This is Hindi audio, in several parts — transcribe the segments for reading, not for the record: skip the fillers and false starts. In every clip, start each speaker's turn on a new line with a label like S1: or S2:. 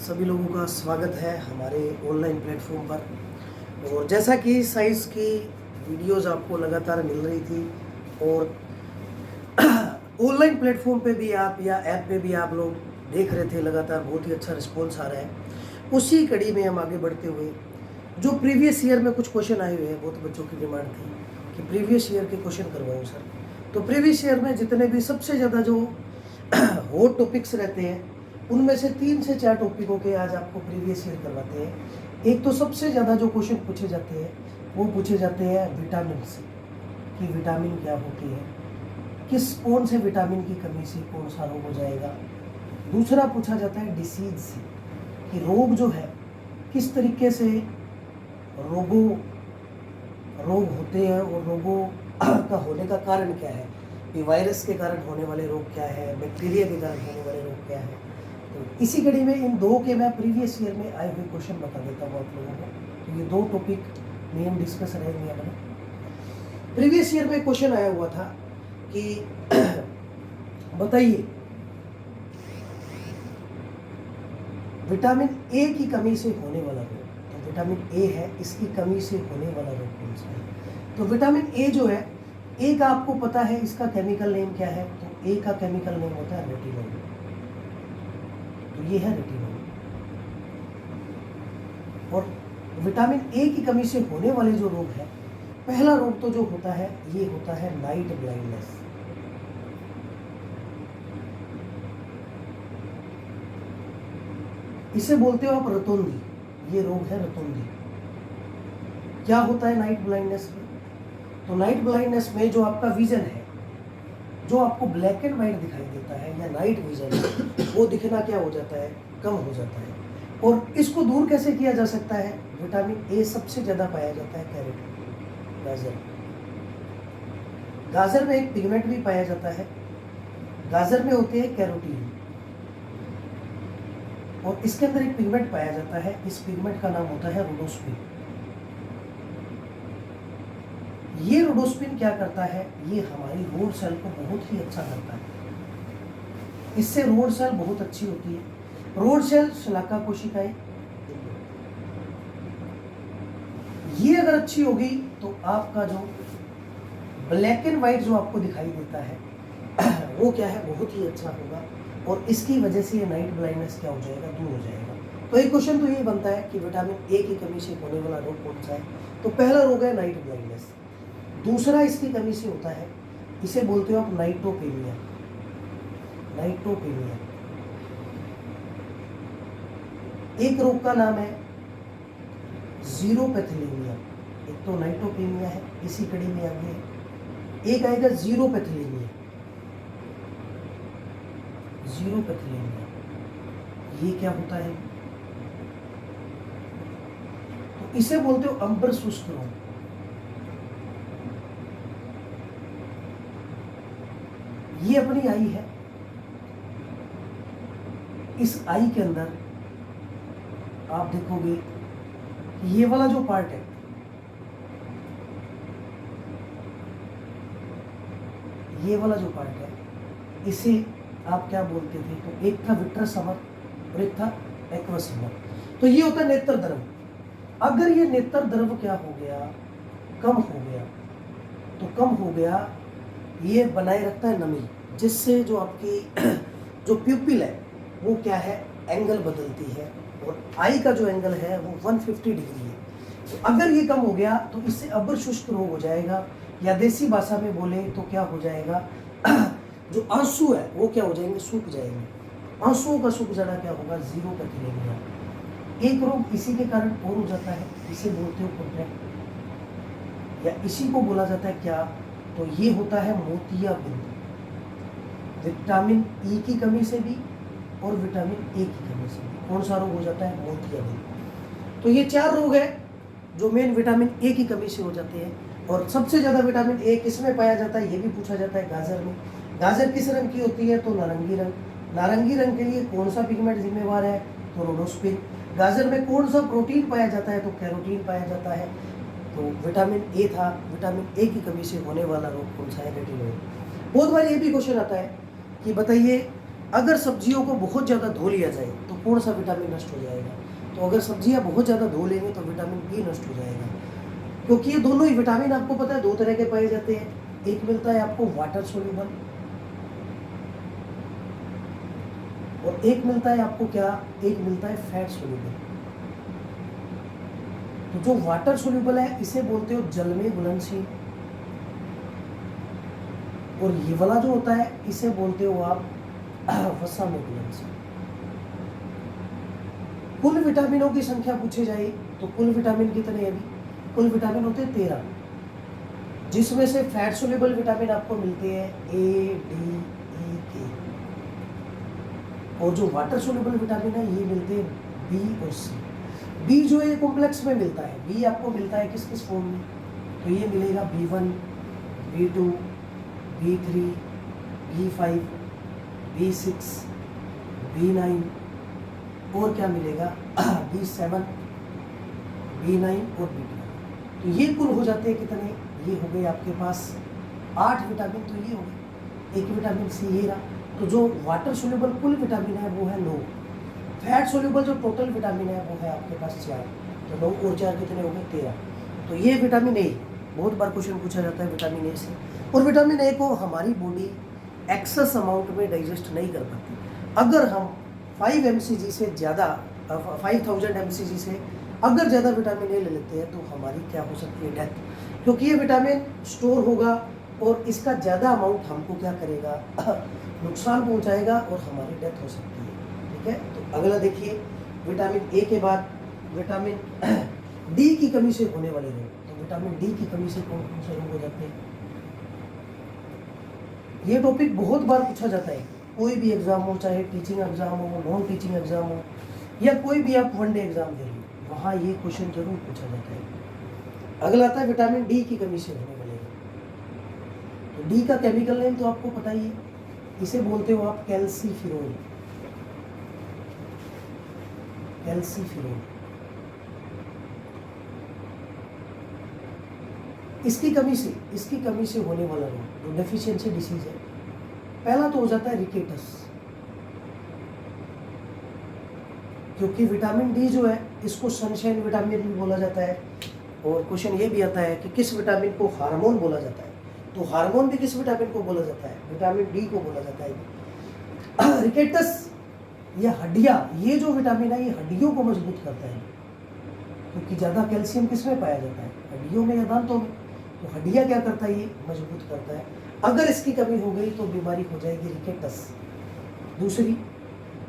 S1: सभी लोगों का स्वागत है हमारे ऑनलाइन प्लेटफॉर्म पर। और जैसा कि साइंस की वीडियोस आपको लगातार मिल रही थी और ऑनलाइन प्लेटफॉर्म पे भी आप या ऐप पे भी आप लोग देख रहे थे, लगातार बहुत ही अच्छा रिस्पॉन्स आ रहा है। उसी कड़ी में हम आगे बढ़ते हुए जो प्रीवियस ईयर में कुछ क्वेश्चन आए हुए हैं, बहुत बच्चों की डिमांड थी कि प्रीवियस ईयर के क्वेश्चन करवाऊँ सर। तो प्रीवियस ईयर में जितने भी सबसे ज़्यादा जो हॉट टॉपिक्स रहते हैं, उनमें से 3 से 4 टॉपिकों के आज आपको प्रीवियस ईयर करवाते हैं। एक तो सबसे ज़्यादा जो क्वेश्चन पूछे जाते हैं वो पूछे जाते हैं विटामिन से, कि विटामिन क्या होती है, कौन से विटामिन की कमी से कौन सा रोग हो जाएगा। दूसरा पूछा जाता है डिसीज से, कि रोग जो है किस तरीके से रोग होते हैं और रोगों का होने का कारण क्या है, कि वायरस के कारण होने वाले रोग क्या है, बैक्टीरिया के कारण होने वाले रोग क्या है। तो इसी कड़ी में इन दो के मैं प्रीवियस ईयर में आए हुए क्वेश्चन बता देता हूँ आप लोगों को। तो ये 2 टॉपिक मेन डिस्कस रहेंगे अपने। प्रीवियस ईयर में क्वेश्चन आया हुआ था कि बताइए विटामिन ए की कमी से होने वाला रोग, तो विटामिन ए है, इसकी कमी से होने वाला रोग कौन सा है। तो विटामिन ए जो है, ए का आपको पता है इसका केमिकल नेम क्या है, तो ए का केमिकल नेम होता है रेटिनोल। तो ये है रेटिनोल। और विटामिन ए की कमी से होने वाले जो रोग है, पहला रोग तो जो होता है ये होता है नाइट ब्लाइंडनेस। इसे बोलते हो आप रतौंधी, ये रोग है रतौंधी। क्या होता है नाइट ब्लाइंडनेस में, तो नाइट ब्लाइंडनेस में जो आपका विजन है, जो आपको ब्लैक एंड व्हाइट दिखाई देता है या नाइट विजन है, वो दिखना क्या हो जाता है, कम हो जाता है। और इसको दूर कैसे किया जा सकता है, विटामिन ए सबसे ज्यादा पाया जाता है कैरेट, गाजर। गाजर में एक पिगमेंट भी पाया जाता है, गाजर में होती है कैरोटीन, और इसके अंदर एक पिगमेंट पाया जाता है, इस पिगमेंट का नाम होता है रोडोस्पिन। ये रोडोस्पिन क्या करता है, ये हमारी रोड सेल को बहुत ही अच्छा करता है। इससे रोड सेल बहुत अच्छी होती है। रोड सेल शलाका कोशिकाएं, ये अगर अच्छी होगी तो आपका जो ब्लैक एंड व्हाइट जो आपको दिखाई देता है वो क्या है, बहुत ही अच्छा होगा। और इसकी वजह से ये नाइट ब्लाइंडनेस क्या हो जाएगा, दूर हो जाएगा। तो एक क्वेश्चन तो ये बनता है कि विटामिन ए की कमी से होने वाला रोग कौन सा है। तो पहला रोग है नाइट ब्लाइंडनेस। दूसरा इसकी कमी से होता है, इसे बोलते हो आप नाइट्रोपेनिया। नाइट्रोपेनिया एक रोग का नाम है जीरोपैथिलीमिया। एक तो नाइट्रोपेनिया है, इसी कड़ी में आगे है। एक आएगा जीरोपैथिलीमिया। जीरोपैथिलीमिया ये क्या होता है, तो इसे बोलते हो अंबर शुष्क रोग। ये अपनी आई है, इस आई के अंदर आप देखोगे ये वाला जो पार्ट है, ये वाला जो पार्ट है, इसे आप क्या बोलते थे, तो एक था विट्रस हमर और एक था एक्वस हमर। तो ये होता है नेत्र द्रव। अगर ये नेत्र द्रव क्या हो गया, कम हो गया, तो कम हो गया, ये बनाए रखता है नमी, जिससे जो आपकी जो प्यूपिल है वो क्या है, एंगल बदलती है, और आई का जो एंगल है वो 150 डिग्री है। तो अगर ये कम हो गया तो इससे अबर शुष्क रोग हो जाएगा, या देसी भाषा में बोले तो क्या हो जाएगा जो आंसू है वो क्या हो जाएंगे, सूख जाएंगे। आंसुओं का सूख जाना क्या होगा, जीरोपैथिलीमिया। एक रोग इसी के कारण और हो जाता है, इसे बोलते हो कॉन्ट्रैक्ट, या इसी को बोला जाता है क्या, तो ये होता है मोतियाबिंद। विटामिन ई की कमी से भी और विटामिन ए की कमी से भी कौन सा रोग हो जाता है, मोतियाबिंद। तो ये 4 रोग है जो मेन विटामिन ए की कमी से हो जाते हैं। और सबसे ज्यादा विटामिन ए किसमें पाया जाता है, ये भी पूछा जाता है, गाजर में। गाजर किस रंग की होती है, तो नारंगी रंग। नारंगी रंग के लिए कौन सा पिगमेंट जिम्मेवार है, तो रोडोस्पिन। गाजर में कौन सा प्रोटीन पाया जाता है, तो कैरोटीन पाया जाता है। तो विटामिन ए था, विटामिन ए की कमी से होने वाला रोग कौन सा है, रेटिनोल। बहुत बार ये भी क्वेश्चन आता है कि बताइए अगर सब्जियों को बहुत ज़्यादा धो लिया जाए तो कौन सा विटामिन नष्ट हो जाएगा? तो अगर सब्जियां बहुत ज़्यादा धो लेंगे तो विटामिन बी नष्ट हो जाएगा, क्योंकि ये दोनों ही विटामिन आपको पता है दो तरह के पाए जाते हैं। एक मिलता है आपको वाटर सोल्यूबल और एक मिलता है आपको क्या, एक मिलता है फैट सोल्यूबल। तो जो वाटर सोल्यूबल है इसे बोलते हो जल में घुलनशील, और ये वाला जो होता है इसे बोलते हो आप वसा में घुलनशील। कुल विटामिनों की संख्या पूछे जाए तो कुल विटामिन कितने हैं? अभी कुल विटामिन होते हैं 13, जिसमें से फैट सोल्यूबल विटामिन आपको मिलते हैं ए, डी, ई, के, और जो वाटर सोल्यूबल विटामिन है ये मिलते हैं बी और सी। बी जो है कॉम्प्लेक्स में मिलता है, बी आपको मिलता है किस किस फॉर्म में? तो ये मिलेगा B1, B2, B3, B5, B6, B9, और क्या मिलेगा B7, B9 और B12। तो ये कुल हो जाते हैं कितने? ये हो गए आपके पास 8 विटामिन। तो ये हो गए, एक विटामिन सी ये रहा। तो जो वाटर सोल्यूबल कुल विटामिन है वो है 9, फैट सोल्यूबल जो टोटल विटामिन है वो है आपके पास 4। तो 9 और 4 कितने हो गए? 13। तो ये विटामिन ए, बहुत बार क्वेश्चन पूछा जाता है विटामिन ए से। और विटामिन ए को हमारी बॉडी एक्सेस अमाउंट में डाइजेस्ट नहीं कर पाती। अगर हम 5 mcg से ज़्यादा 5000 mcg से अगर ज़्यादा विटामिन ए ले लेते हैं तो हमारी क्या हो सकती है? डेथ, क्योंकि ये विटामिन स्टोर होगा और इसका ज़्यादा अमाउंट हमको क्या करेगा? नुकसान पहुंचाएगा और हमारी डेथ हो सकती है। ठीक है, तो अगला देखिए, विटामिन ए के बाद विटामिन डी की कमी से होने वाले रोग। तो विटामिन डी की कमी से कौन कौन से रोग हो जाते हैं? ये टॉपिक बहुत बार पूछा जाता है, कोई भी एग्जाम हो, चाहे टीचिंग एग्जाम हो, नॉन टीचिंग एग्जाम हो, या कोई भी आप वनडे एग्जाम दे रहे हो, वहाँ ये क्वेश्चन जरूर पूछा जाता है। अगला आता है विटामिन डी की कमी से होने वाले रोग। तो डी का केमिकल नेम तो आपको पता ही है, इसे बोलते हो आप कैल्सीफिरोल। कैल्सीफिरोल इसकी कमी से होने वाला रोग जो डेफिशिएंसी डिसीज है, पहला तो हो जाता है रिकेटस, क्योंकि विटामिन डी जो है इसको सनशाइन विटामिन भी बोला जाता है। और क्वेश्चन ये भी आता है कि किस विटामिन को हार्मोन बोला जाता है? तो हार्मोन भी किस विटामिन को बोला जाता है? विटामिन डी को बोला जाता है। रिकेटस, ये हड्डियां, ये जो विटामिन है ये हड्डियों को मजबूत करता है, क्योंकि ज़्यादा कैल्शियम किसमें पाया जाता है? हड्डियों में या दांतों में। तो हड्डियां क्या करता है? ये मजबूत करता है। अगर इसकी कमी हो गई तो बीमारी हो जाएगी रिकेटस। दूसरी,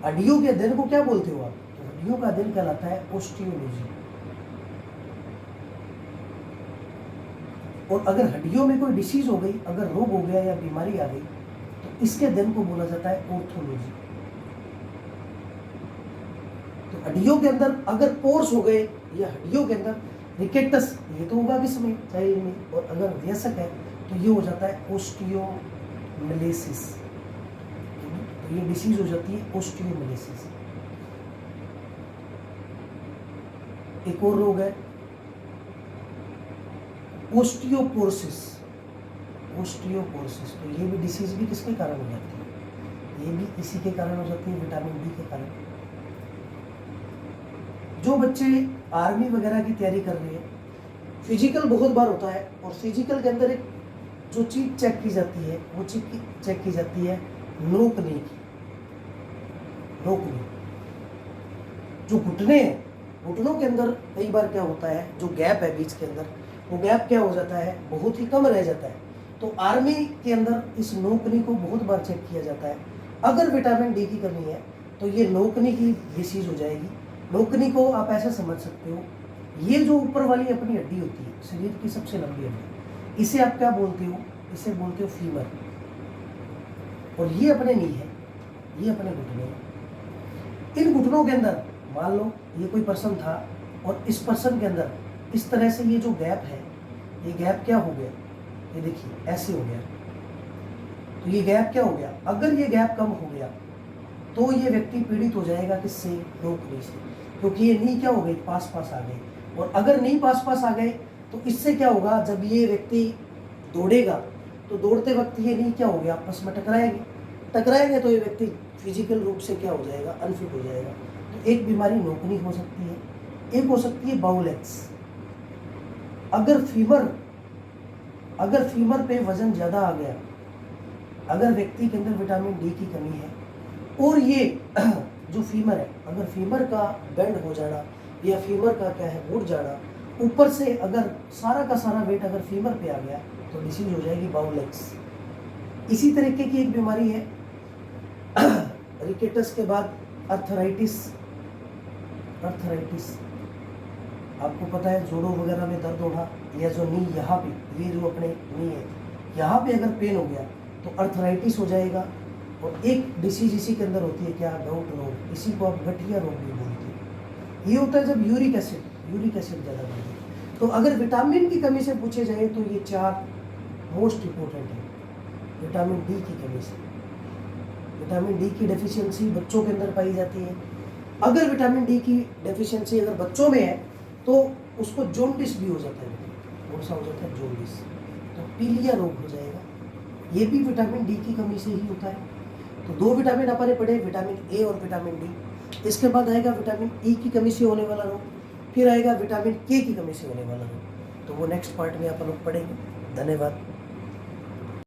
S1: हड्डियों के अध्ययन को क्या बोलते हो आप? तो हड्डियों का अध्ययन कहलाता है ओस्टियोलॉजी। और अगर हड्डियों में कोई डिसीज हो गई, अगर रोग हो गया या बीमारी आ गई, तो इसके अध्ययन को बोला जाता है ऑर्थोलॉजी। तो हड्डियों के अंदर अगर पोर्स हो गए या हड्डियों के अंदर रिकेटस, ये तो होगा किसमें? चाइल्ड में। और अगर वयस्क है तो ये हो जाता है ओस्टियोमिलेसिस। तो ये डिसीज हो जाती है ओस्टियोमिलेसिस। एक और रोग है ओस्टियोपोरोसिस। ओस्टियोपोरोसिस, तो ये भी डिसीज भी किसके कारण हो जाती है? ये भी इसी के कारण हो जाती है, विटामिन डी के कारण। जो बच्चे आर्मी वगैरह की तैयारी कर रहे हैं, फिजिकल बहुत बार होता है, और फिजिकल के अंदर एक जो चीज चेक की जाती है वो चीज चेक की जाती है नोकनी की। नोकनी, जो घुटने हैं, घुटनों के अंदर कई बार क्या होता है, जो गैप है बीच के अंदर, वो गैप क्या हो जाता है? बहुत ही कम रह जाता है। तो आर्मी के अंदर इस नोकनी को बहुत बार चेक किया जाता है। अगर विटामिन डी की कमी है तो ये नोकनी की डिसीज हो जाएगी। नोकनी को आप ऐसा समझ सकते हो, ये जो ऊपर वाली अपनी हड्डी होती है, शरीर की सबसे लंबी हड्डी, इसे आप क्या बोलते हो? इसे बोलते हो फीमर। और ये अपने नी है, ये अपने घुटने हैं। इन घुटनों के अंदर मान लो ये कोई पर्सन था, और इस पर्सन के अंदर इस तरह से ये जो गैप है, ये गैप क्या हो गया? ये देखिए ऐसे हो गया। तो ये गैप क्या हो गया? अगर ये गैप कम हो गया तो ये व्यक्ति पीड़ित हो जाएगा किससे? नोकनी से, क्योंकि ये नी क्या हो गई? पास पास आ गई। और अगर नी पास पास आ गए तो इससे क्या होगा? जब ये व्यक्ति दौड़ेगा तो दौड़ते वक्त ये नी क्या हो गया? आपस में टकराएंगे। टकराएंगे तो ये व्यक्ति फिजिकल रूप से क्या हो जाएगा, अनफिट हो जाएगा। तो एक बीमारी नोकनी हो सकती है, एक हो सकती है बाउल एक्स। अगर फीमर पे वजन ज़्यादा आ गया, अगर व्यक्ति के अंदर विटामिन डी की कमी है, और ये जो फीमर है, अगर फीमर का बेंड हो जाना या फीमर का क्या है, मुड़ जाना, ऊपर से अगर सारा का सारा वेट अगर फीमर पे आ गया तो डिसीज हो जाएगी बाउल एक्स। इसी तरीके की एक बीमारी है रिकेटस के बाद अर्थराइटिस। आपको पता है जोड़ों वगैरह में दर्द होना, या जो नी यहाँ पे, ये जो अपने नी है यहाँ पे अगर पेन हो गया तो अर्थराइटिस हो जाएगा। और एक डिसीज इसी के अंदर होती है क्या, गाउट रोग, इसी को आप गठिया रोग भी बोलते हैं। ये होता है जब यूरिक एसिड ज़्यादा बढ़ जाए। तो अगर विटामिन की कमी से पूछे जाए तो ये 4 मोस्ट इम्पोर्टेंट है। विटामिन डी की कमी से, विटामिन डी की डेफिशिएंसी बच्चों के अंदर पाई जाती है। अगर विटामिन डी की डेफिशिएंसी अगर बच्चों में है तो उसको जॉन्डिस भी हो जाता है। कौन सा हो जाता है, जॉन्डिस। तो पीलिया रोग हो जाएगा, ये भी विटामिन डी की कमी से ही होता है। तो 2 विटामिन अपने पड़े, विटामिन ए और विटामिन डी। इसके बाद आएगा विटामिन ई की कमी से होने वाला रोग, फिर आएगा विटामिन के की कमी से होने वाला रोग। तो वो नेक्स्ट पार्ट में आप लोग पढ़ेंगे। धन्यवाद।